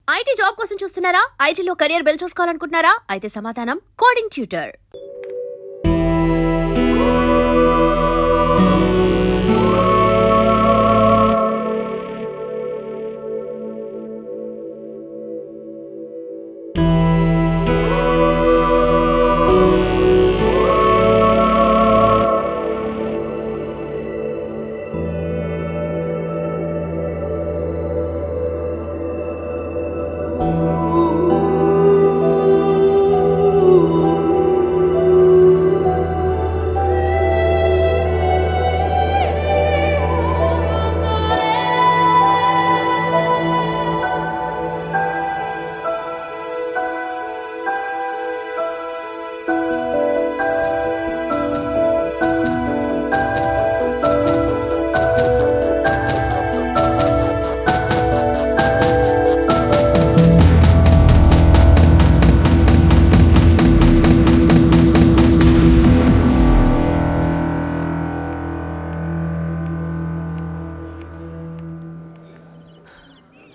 IT job కోసం చూస్తున్నారా? ఐటీలో కెరియర్ బిల్డ్ చూసుకోవాలనుకుంటున్నారా? అయితే సమాధానం కోడింగ్ ట్యూటర్.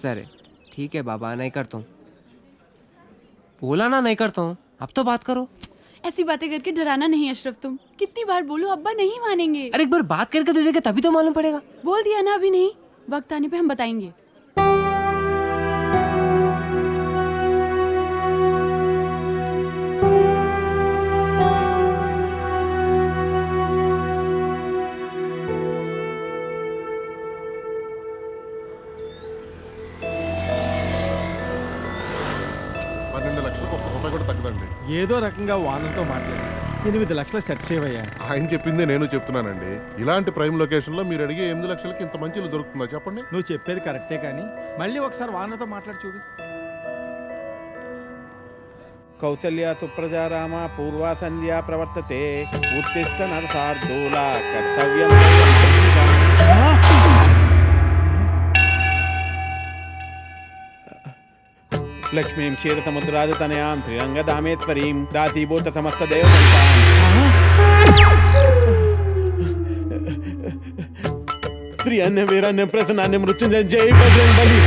सर ठीक है बाबा, नहीं करता हूँ. बोला ना नहीं करता हूँ, अब तो बात करो. ऐसी बातें करके डराना नहीं अशरफ. तुम कितनी बार बोलो, अब्बा नहीं मानेंगे. अरे एक बार बात करके तो देखे तभी तो मालूम पड़ेगा. बोल दिया ना, अभी नहीं, वक्त आने पे हम बताएंगे. ఏదో రకంగా వానర్తో మాట్లాడి 8 లక్షలు సెట్ చేయవయ్యా. ఆయన చెప్పిందే నేను చెప్తున్నానండి. ఇలాంటి ప్రైమ్ లొకేషన్ లో మీరు అడిగే 8 లక్షలకి ఇంత మంచి ఇల్లు దొరుకుతుందా చెప్పండి? నువ్వు చెప్పేది కరెక్టే కానీ మళ్ళీ ఒకసారి వానర్తో మాట్లాడి చూడు. కౌసల్య సుప్రజా రామ పూర్వా సంధ్యా ప్రవర్తతే ఉత్తిష్ట నరసార్దూల కర్తవ్యం. లక్ష్మీం క్షీరసముద్రాజతనయాం శ్రీరంగదామేశ్వరీం దాసీభూత సమస్త దేవతంతాం. శ్రీ అన్య వీరాన్య ప్రసన్నాన్య మృత్యుంజయ జై బజరంగ బలి.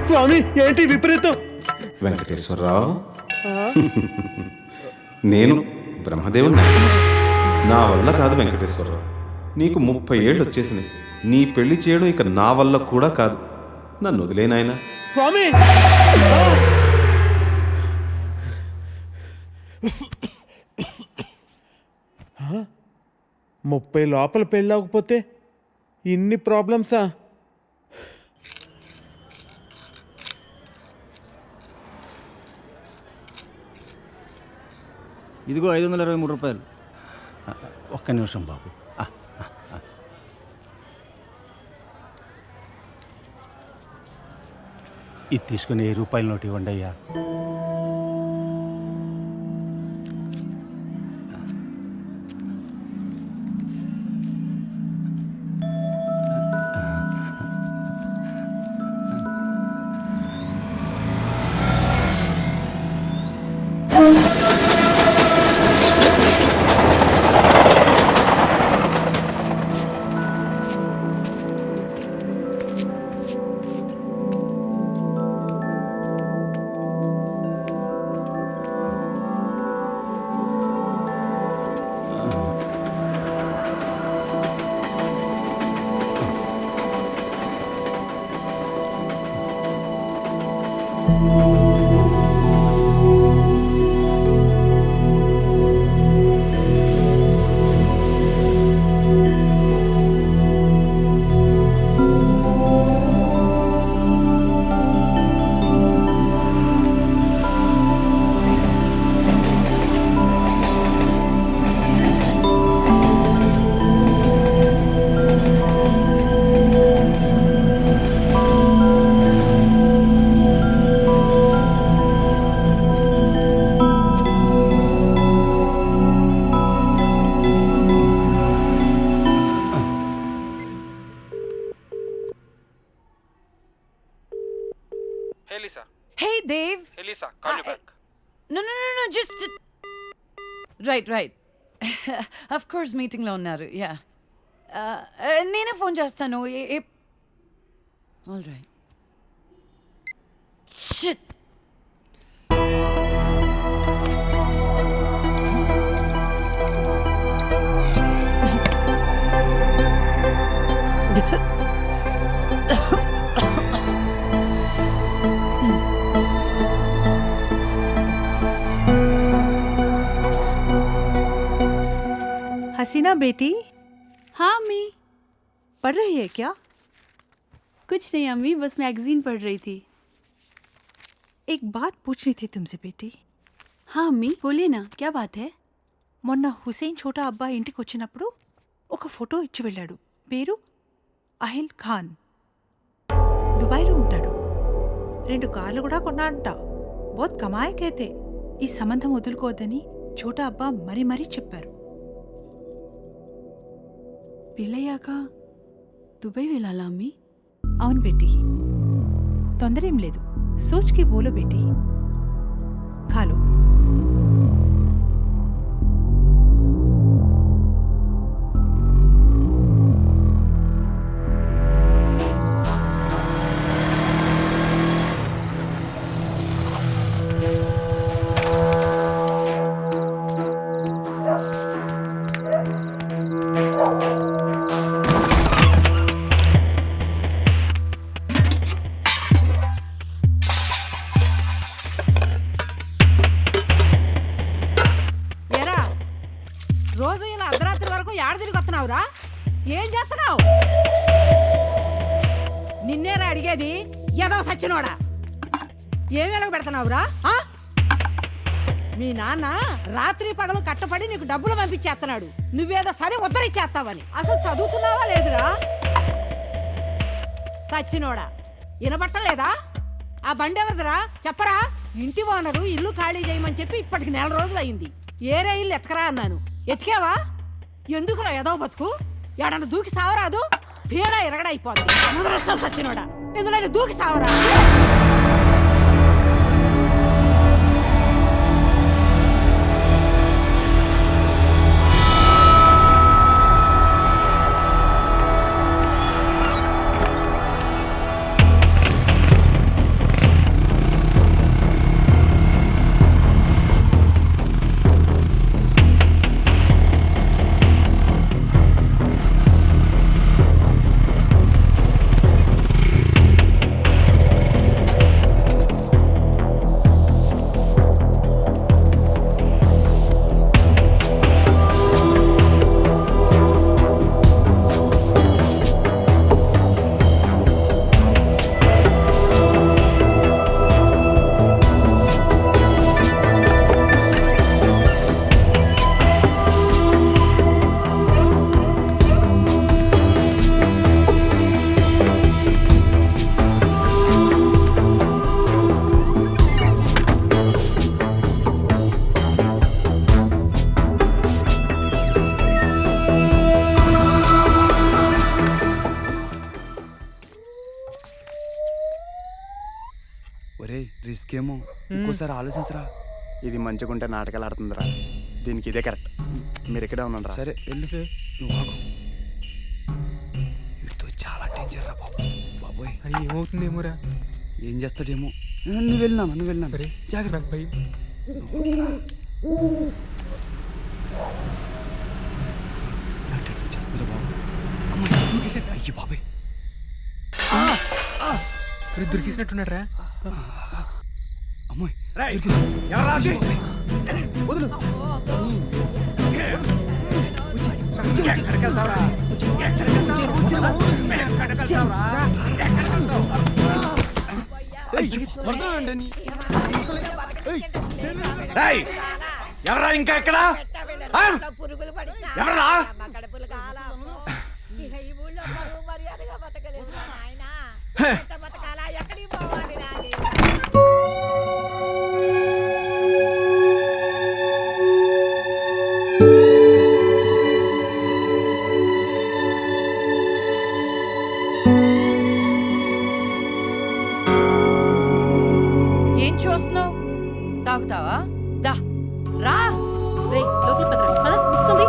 స్వామి ఏంటి విపరీతం? వెంకటేశ్వరరావు, నేను బ్రహ్మదేవుని. నా వల్ల కాదు వెంకటేశ్వరరావు. నీకు 30 ఏళ్ళు వచ్చేసినాయి. నీ పెళ్లి చేయడం ఇక నా వల్ల కూడా కాదు. నన్ను వదిలేనాయన. స్వామి 30 లోపల పెళ్ళవకపోతే ఇన్ని ప్రాబ్లమ్సా? ఇదిగో 523 రూపాయలు. ఒక్క నిమిషం బాబు. ఇది తీసుకుని 1000 రూపాయల నోటు ఇవ్వండి అయ్యా. Hey Lisa. Hey Dave. Hey Lisa, call you back. No, just right. Of course meeting lo unnaru. Yeah. Nene phone chestanu. All right. Shit. हसीना बेटी हाँ अम्मी। पढ़ रही है क्या? कुछ नहीं अम्मी, बस मैगजीन पढ़ रही थी। एक बात पूछनी थी तुमसे बेटी. हाँ अम्मी बोलिए ना, क्या बात है? మొన్న హుసేన్ చోటా అబ్బా ఇంటికి వచ్చినప్పుడు ఒక ఫోటో ఇచ్చి వెళ్ళాడు. పేరు అహిల్ ఖాన్. దుబాయ్లో ఉంటాడు. 2 కార్లు కూడా కొన్నాడంట. బోత్ కమాయకైతే ఈ సంబంధం వదులుకోవద్దని చోటా అబ్బా మరీ మరీ చెప్పారు. పెళ్ళయ్యాక దుబాయ్ వెళ్ళాలా అమ్మి? అవును బేటీ, తొందరేం లేదు. సోచ్కి బోలో బేటీ. ఖాలో. ఎరా రోజు ఇలా అర్ధరాత్రి వరకు ఏడ తిరిగి వస్తున్నావురా? ఏం చేస్తున్నావు? నిన్నేరా అడిగేది, ఏదో సచ్చినోడా. ఏం వెలగ పెడుతున్నావురా? మీ నాన్న రాత్రి పగలు కట్టపడి నీకు డబ్బులు పంపించేస్తున్నాడు. నువ్వేదో సరే ఉద్ధరిచ్చేస్తావని. అసలు చదువుతున్నావా లేదురా? సచ్చినోడా, వినబట్టలేదా? ఆ బండి ఎవరిదిరా చెప్పరా? ఇంటి ఓనరు ఇల్లు ఖాళీ చేయమని చెప్పి ఇప్పటికి 4 రోజులు అయింది. ఏరే ఇల్లు ఎతకరా అన్నాను, ఎతికావా? ఎందుకురా ఏదో బతుకు? ఎడన్నా దూకి సావరాదు, పీడ ఎరగడైపోద్ది. ముదరష్టం సచ్చినోడా, ఎందులో దూకి సావరా? ఒరే రిస్క్ ఏమో, ఇంకోసారి ఆలోచించరా. ఇది మంచిగుంటే నాటకాలు ఆడుతుందిరా. దీనికి ఇదే కరెక్ట్. మీరు ఇక్కడే ఉన్నారా? సరే వెళ్ళు. నువ్వు ఆగు. వీటితో చాలా డేంజర్ రా బాబు. బాబోయ్ అరే ఏమవుతుందేమోరా. ఏం చేస్తాడేమో. నువ్వు వెళ్ళినా జాగ్రత్త. భయం. చేస్తున్నారా బాబు? అయ్యి బాబాయ్, దొరికేసినట్టున్నాడు రా. అమ్మాయి వదులు. ఎవరా ఇంకా ఎక్కడ? ఎవరా? ఏం చూస్తున్నావు? తాగుతావా? దా రా. రే లోపల పదరా, పద ఇస్తుంది.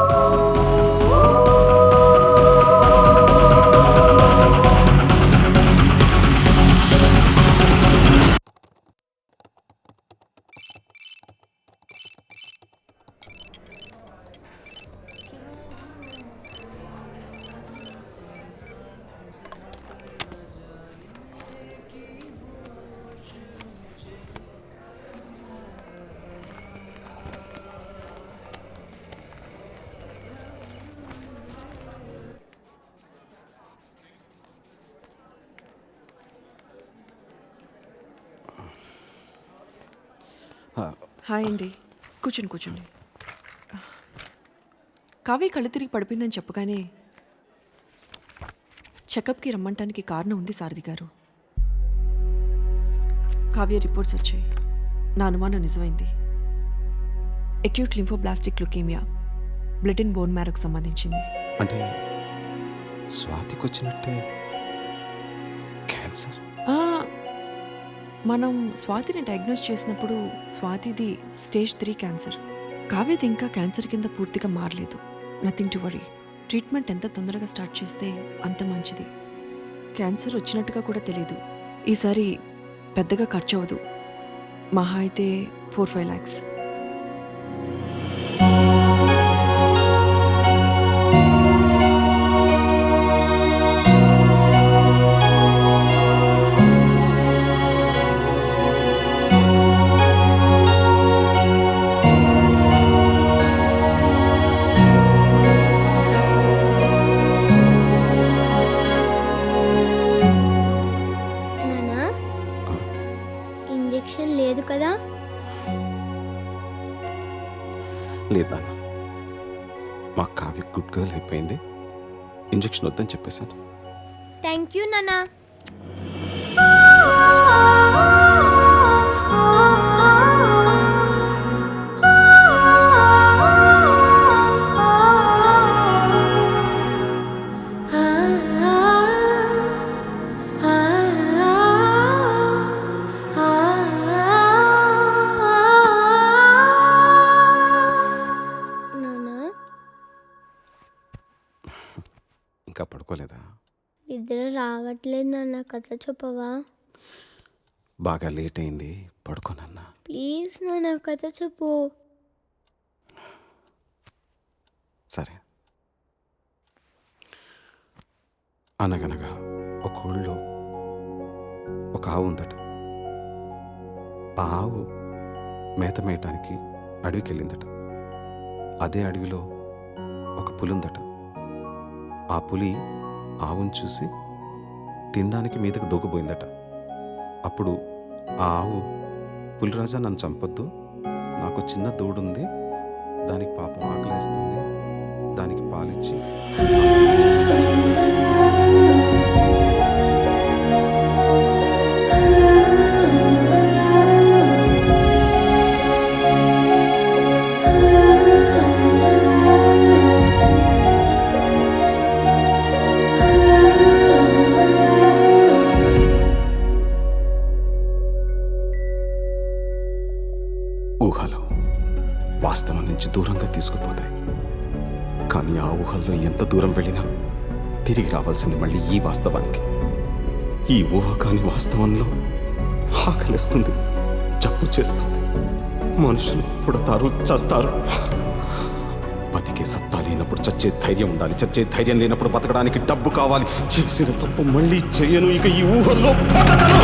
హాయ్ అండి, కూర్చోండి కూర్చోండి. కావ్య కళ్ళు తిరిగి పడిపోయిందని చెప్పగానే చెకప్కి రమ్మంటానికి కారణం ఉంది సారథి గారు. కావ్య రిపోర్ట్స్ వచ్చాయి. నా అనుమానం నిజమైంది. Acute lymphoblastic leukaemia, blood and bone మ్యారోకు సంబంధించింది. అంటే స్వాతికి వచ్చినట్టే క్యాన్సర్. మనం స్వాతిని డయాగ్నోస్ చేసినప్పుడు స్వాతిది స్టేజ్ 3 క్యాన్సర్. కావ్యది ఇంకా క్యాన్సర్ కింద పూర్తిగా మారలేదు. Nothing to worry. ట్రీట్మెంట్ ఎంత తొందరగా స్టార్ట్ చేస్తే అంత మంచిది. క్యాన్సర్ వచ్చినట్టుగా కూడా తెలీదు. ఈసారి పెద్దగా ఖర్చు అవ్వదు. మహా అయితే 4-5 lakhs. ఇంజెక్షన్ లేదు కదా? లేదు నాన్న, మా కావ్య గుడ్ గర్ల్ అయిపోయింది. ఇంజెక్షన్ వద్దని చెప్పేశాను. థ్యాంక్ యూ నానా. ఇంకా పడుకోలేదా? నిద్ర రావట్లేదు నాన్న, కథ చెప్పవా? బాగా లేట్ అయింది, పడుకోనన్నా. ప్లీజ్ నాన్న, కథ చెప్పు. సరే. అనగనగా ఒక ఊళ్ళో ఒక ఆవు ఉందట. ఆ ఆవు మేత మేయటానికి అడవికి వెళ్ళిందట. అదే అడవిలో ఒక పులి ఉందట. ఆ పులి ఆవును చూసి తినడానికి మీదకు దూకబోయిందట. అప్పుడు ఆ ఆవు, పులిరాజా నన్ను చంపొద్దు, నాకు చిన్న దూడుంది, దానికి పాపం ఆకలేస్తుంది, దానికి పాలిచ్చి ఊహలు వాస్తవం నుంచి దూరంగా తీసుకుపోతాయి. కానీ ఆ ఊహల్లో ఎంత దూరం వెళ్ళినా తిరిగి రావాల్సింది మళ్ళీ ఈ వాస్తవానికి. ఈ ఊహ కాని వాస్తవంలో ఆకలిస్తుంది, జబ్బు చేస్తుంది, మనుషులు పుడతారు, చస్తారు. బతికే సత్తా లేనప్పుడు చచ్చే ధైర్యం ఉండాలి, చచ్చే ధైర్యం లేనప్పుడు బతకడానికి డబ్బు కావాలి. చేసిన తప్పు మళ్ళీ చేయను, ఇక ఈ ఊహల్లో బతకను.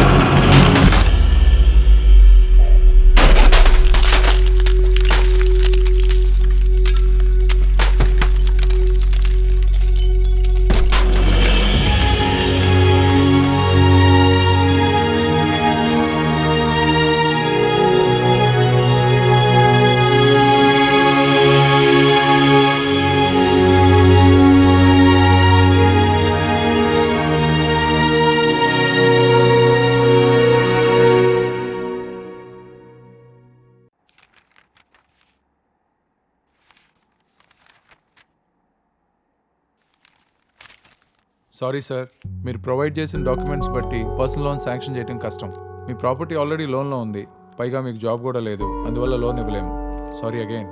సారీ సార్, మీరు ప్రొవైడ్ చేసిన డాక్యుమెంట్స్ బట్టి పర్సనల్ లోన్ శాంక్షన్ చేయడం కష్టం. మీ ప్రాపర్టీ ఆల్రెడీ లోన్లో ఉంది, పైగా మీకు జాబ్ కూడా లేదు, అందువల్ల లోన్ ఇవ్వలేము. Sorry again.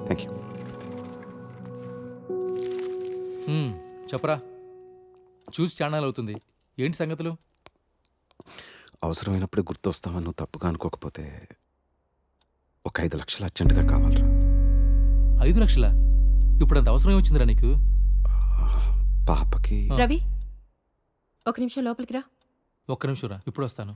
Thank you. చెప్పరా, చూసి ఛానల్ అవుతుంది. ఏంటి సంగతులు? అవసరమైనప్పుడు గుర్తొస్తామని నువ్వు తప్పుగా అనుకోకపోతే ఒక 5 లక్షలు అర్జెంటుగా కావాలరా. 5 లక్షలా? ఇప్పుడు అంత అవసరం వచ్చిందిరా నీకు? పాపకి. రవి, ఒక నిమిషం లోపలికి రా. ఒక్క నిమిషం రా, ఇప్పుడు వస్తాను.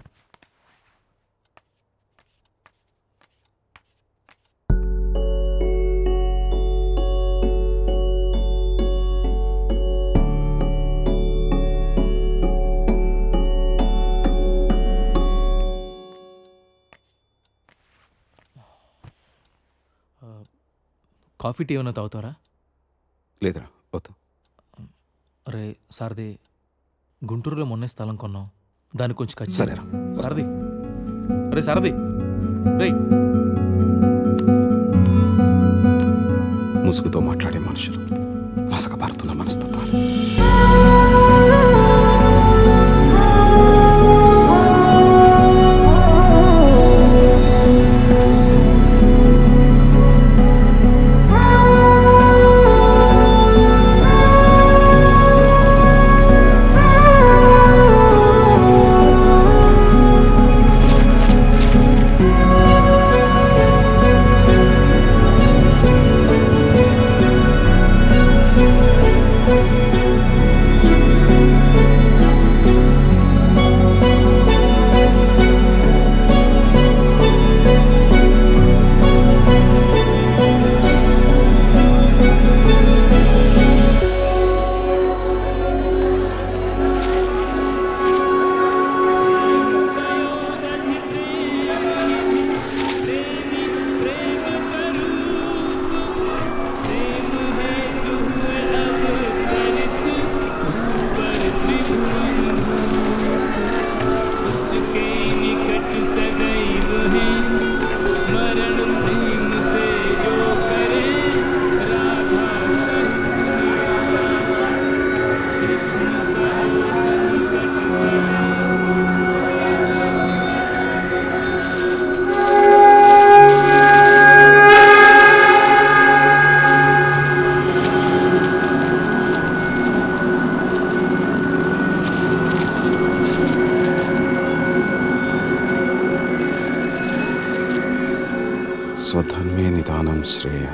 కాఫీ టీ ఏమైనా తాగుతారా? లేదురా, వద్దు. అరే సారథి, గుంటూరులో మొన్నే స్థలం కొన్నాం, దానికి కొంచెం ఖర్చు. సరేరా, సారథి. అరే సారథి, రే. ముసుగుతో మాట్లాడే మనుషులు, మసకబారుతున్న మనస్తత్వాలు. స్వధర్మే నిదానం శ్రేయ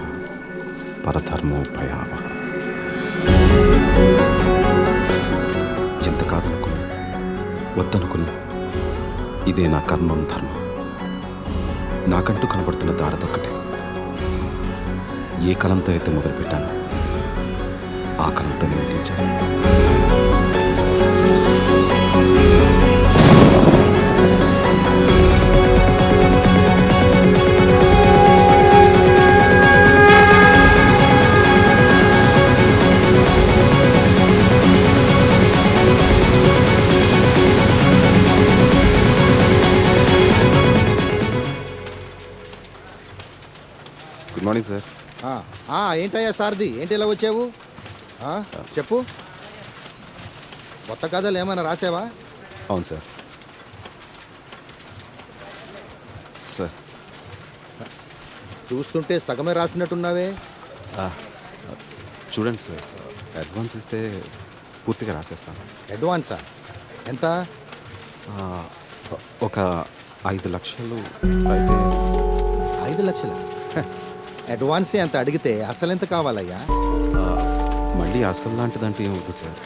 పరధర్మో భయావహ. ఎంత కాదనుకున్నా, వద్దనుకున్నా, ఇదే నా కర్మం ధర్మం. నాకంటూ కనబడుతున్న దారదొక్కటే. ఏ కలంతో అయితే మొదలుపెట్టాను, ఆ కలంతోనే ముగించాను. Good morning sir. ఏంటయ్యా సారథి, ఏంటి ఇలా వచ్చావు? చెప్పు, కొత్త కథలు ఏమైనా రాసావా? అవును సార్. సార్ చూస్తుంటే సగమే రాసినట్టున్నావే. చూడండి సార్, అడ్వాన్స్ ఇస్తే పూర్తిగా రాసేస్తాను. అడ్వాన్సా? ఎంత? ఒక 5 లక్షలు అయితే. 5 లక్షల? అడ్వాన్సే అంత అడిగితే అసలు ఎంత కావాలయ్యా? మళ్ళీ అసలు లాంటిదంటే ఏం వద్దు సార్.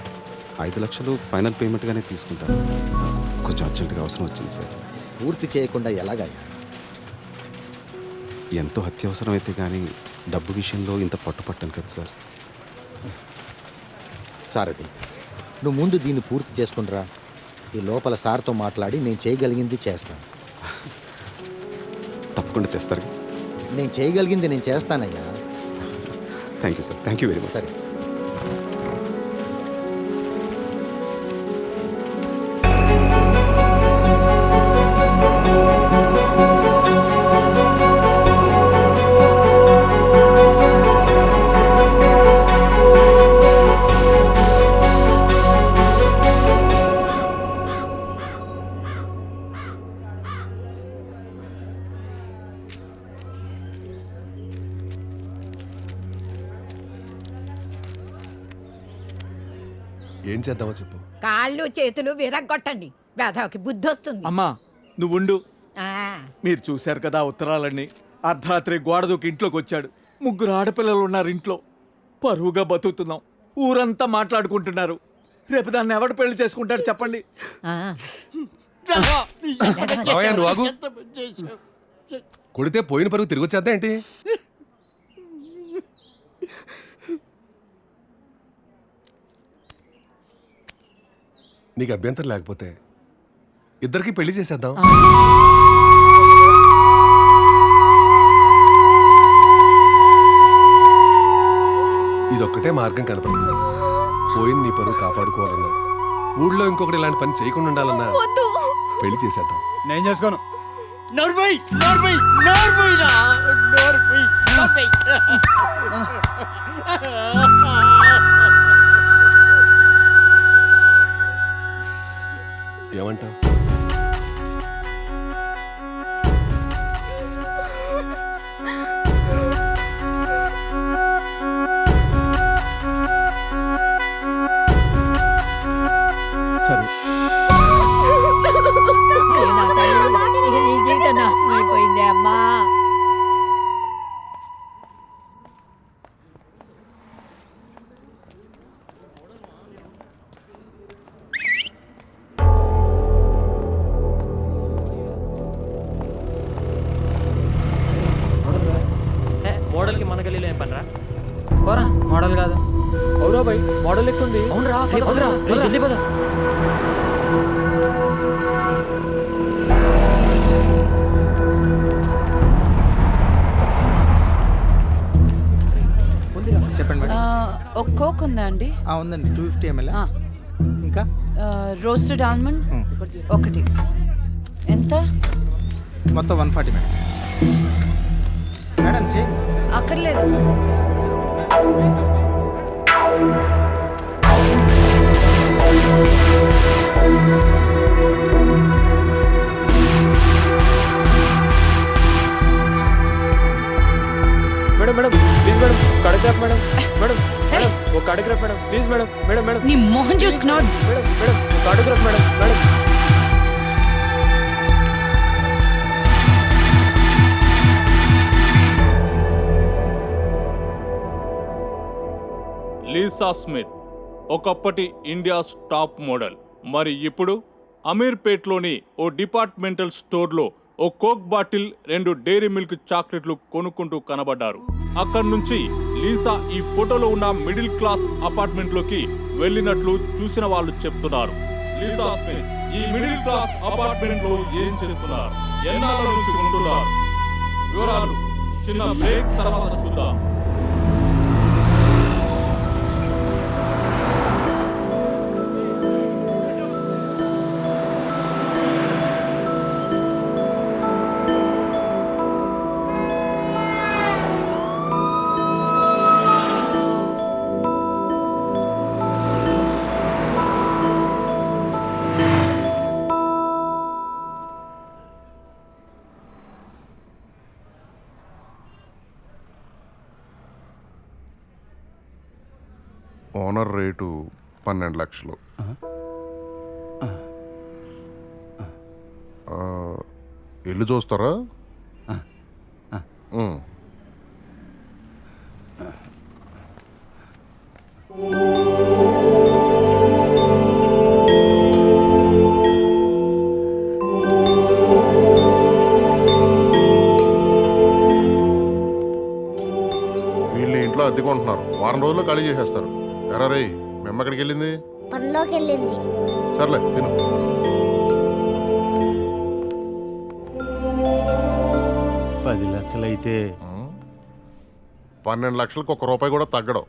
5 లక్షలు ఫైనల్ పేమెంట్గానే తీసుకుంటాను. కొంచెం అర్జెంటుగా అవసరం వచ్చింది సార్. పూర్తి చేయకుండా ఎలాగయ్యా? ఎంతో అత్యవసరం అయితే కానీ డబ్బు విషయంలో ఇంత పట్టుపట్టాను కదా సార్. సారథి, నువ్వు ముందు దీన్ని పూర్తి చేసుకునిరా. ఈ లోపల సార్తో మాట్లాడి నేను చేయగలిగింది చేస్తాను. తప్పకుండా చేస్తారు. నేను చేయగలిగింది నేను చేస్తానయ్యా. Thank you sir, thank you very much. సరే. ఏం చేద్దామో చెప్పు. కాళ్ళు చేతులు విరగ్గొట్టండి, వేధవకి బుద్ధి వస్తుంది. అమ్మా నువ్వుండు. ఆ, మీరు చూశారు కదా ఉత్తరాలన్నీ. అర్ధరాత్రి గోడ దూకి ఇంట్లోకి వచ్చాడు. 3 ఆడపిల్లలు ఉన్నారు ఇంట్లో. పరువుగా బతుకుతున్నాం. ఊరంతా మాట్లాడుకుంటున్నారు. రేపు దాన్ని ఎవడు పెళ్లి చేసుకుంటాడు చెప్పండి? నువ్వు ఆగు. కొడితే పోయిన పరుగు తిరిగి వచ్చేద్దా ఏంటి? నీకు అభ్యంతరం లేకపోతే ఇద్దరికి పెళ్లి చేసేద్దాం. ఇదొక్కటే మార్గం కనపడుతుంది. పోయిన నీ పరువు కాపాడుకోవాలన్నా, ఊళ్ళో ఇంకొకటి ఇలాంటి పని చేయకుండా ఉండాలన్నా పెళ్లి చేసేద్దాం. నేను చేసుకోను. ఏమంటావు? సరే, నీ జీవితం నాశనం అయిపోయిందే అమ్మా. మోడల్కి మన గల్లీలో ఏం పనిరా? పోరా, మోడల్ కాదు. అవురా బై, మోడల్ ఎక్కుంది. అవునరా, జల్దీ పద. చెప్పండి మేడం. ఒక కోక్ ఉందా అండి? ఉందండి, 250 ml. ఇంకా రోస్టెడ్ ఆల్మండ్ ఒకటి. ఎంత? మొత్తం 140 మేడం. మేడం చేయి. అక్కర్లేదు. Madam madam please madam, autograph madam. Madam madam ఒక autograph madam please madam. Madam madam నీ మొహం చూసుకున్నావు. మేడం మేడం ఒక autograph madam. Madam Lisa Smith ఒకప్పటి ఇండియాస్ టాప్ మోడల్. మరి ఇప్పుడు అమీర్పేట్లోని ఓ డిపార్ట్మెంటల్ స్టోర్లో ఓ కోక్ బాటిల్, 2 డైరీ మిల్క్ చాక్లెట్లు కొనుక్కుంటూ కనబడ్డారు. అక్కడి నుంచి లీసా ఈ ఫోటోలో ఉన్న మిడిల్ క్లాస్ అపార్ట్మెంట్లోకి వెళ్ళినట్లు చూసిన వాళ్ళు చెప్తున్నారు. లీసా స్మిత్ ఈ మిడిల్ క్లాస్ అపార్ట్మెంట్ లో ఏం చేస్తున్నారు, ఎన్నాళ్ళ నుంచి ఉంటున్నారు, వివరాలు చిన్న బ్రేక్ తర్వాత చూద్దాం. ఓనర్ రేటు 12 లక్షలు. ఇల్లు చూస్తారా? వీళ్ళు ఇంట్లో అద్దెకుంటున్నారు, వారం రోజుల్లో ఖాళీ చేసేస్తారు. ఎరా రే, మేము ఎక్కడికి వెళ్ళింది? పనిలోకి వెళ్ళింది. సర్లే తిను. $10 లక్షలైతే 12 లక్షలకు 1 రూపాయి కూడా తగ్గడం.